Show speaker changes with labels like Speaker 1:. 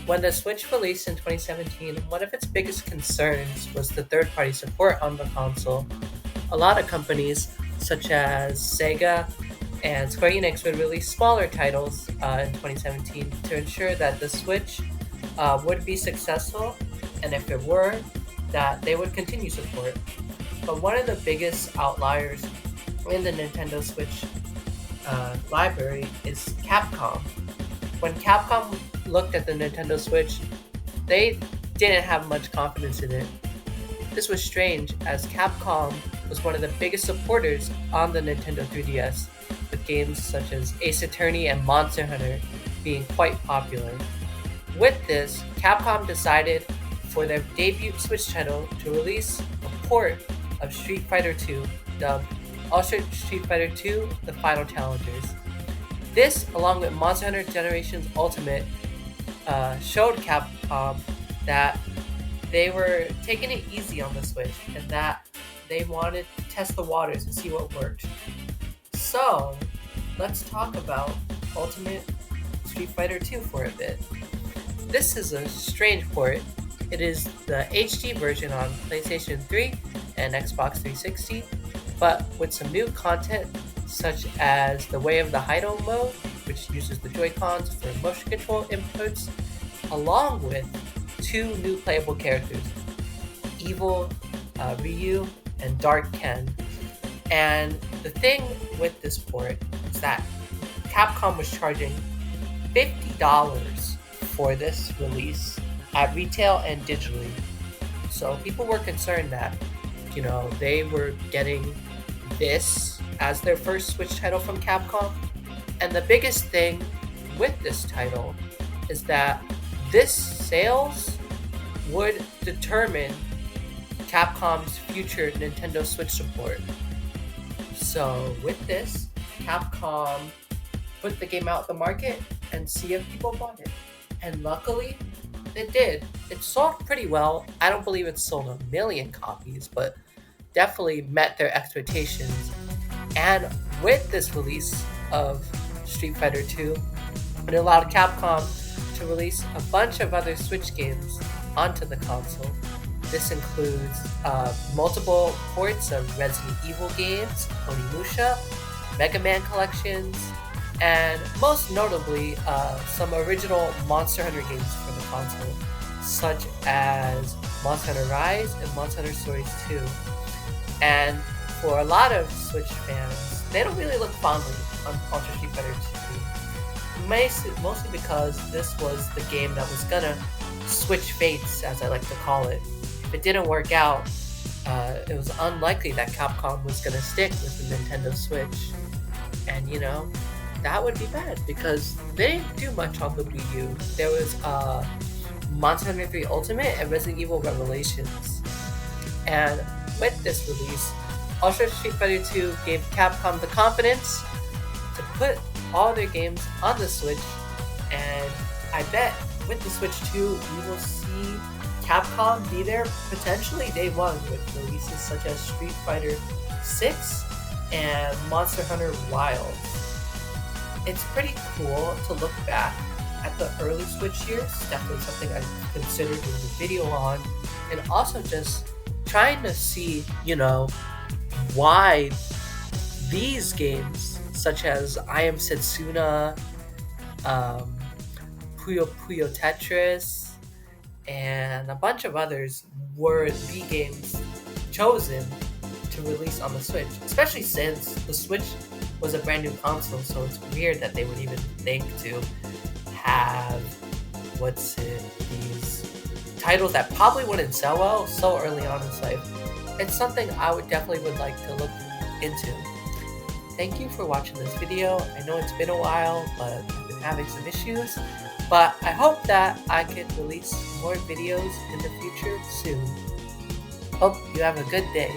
Speaker 1: When the Switch released in 2017, one of its biggest concerns was the third party support on the console. A lot of companies, such as Sega and Square Enix, would release smaller titles in 2017 to ensure that the Switch would be successful, and if it were, that they would continue support. But one of the biggest outliers in the Nintendo Switch library is Capcom. When Capcom looked at the Nintendo Switch, they didn't have much confidence in it. This was strange, as Capcom was one of the biggest supporters on the Nintendo 3DS, with games such as Ace Attorney and Monster Hunter being quite popular. With this, Capcom decided for their debut Switch title to release a port of Street Fighter II, dubbed Ultra Street Fighter II: The Final Challengers. This, along with Monster Hunter Generations Ultimate, showed Capcom that they were taking it easy on the Switch and that they wanted to test the waters and see what worked. So, let's talk about Ultimate Street Fighter II for a bit. This is a strange port. It is the HD version on PlayStation 3 and Xbox 360, but with some new content such as the Way of the Heido mode, which uses the Joy-Cons for motion control inputs, along with two new playable characters, Evil Ryu and Dark Ken. And the thing with this port is that Capcom was charging $50 for this release at retail and digitally. So people were concerned that, they were getting this as their first Switch title from Capcom. And the biggest thing with this title is that this sales would determine Capcom's future Nintendo Switch support. So with this, Capcom put the game out the market and see if people bought it. And luckily, it did. It sold pretty well. I don't believe it sold 1 million copies, but definitely met their expectations. And with this release of Street Fighter II, it allowed Capcom to release a bunch of other Switch games onto the console. This includes multiple ports of Resident Evil games, Onimusha, Mega Man collections, and most notably, some original Monster Hunter games for the console, such as Monster Hunter Rise and Monster Hunter Stories 2. And for a lot of Switch fans, they don't really look fondly on Ultra Street Fighter 2. Mostly because this was the game that was gonna switch fates, as I like to call it. If it didn't work out, it was unlikely that Capcom was gonna stick with the Nintendo Switch. And that would be bad because they didn't do much on the Wii U. There was Monster Hunter 3 Ultimate and Resident Evil Revelations. And with this release, Ultra Street Fighter 2 gave Capcom the confidence to put all their games on the Switch, and I bet with the Switch 2, we will see Capcom be there potentially day one with releases such as Street Fighter 6 and Monster Hunter Wilds. It's pretty cool to look back at the early Switch years. Definitely something I considered doing a video on, and also just trying to see, why these games, such as I Am Setsuna, Puyo Puyo Tetris, and a bunch of others, were the games chosen to release on the Switch, especially since the Switch was a brand new console, so it's weird that they would even think to have, these titles that probably wouldn't sell well so early on in its life. It's something I would like to look into. Thank you for watching this video. I know it's been a while, but I've been having some issues, but I hope that I can release more videos in the future soon. Hope you have a good day.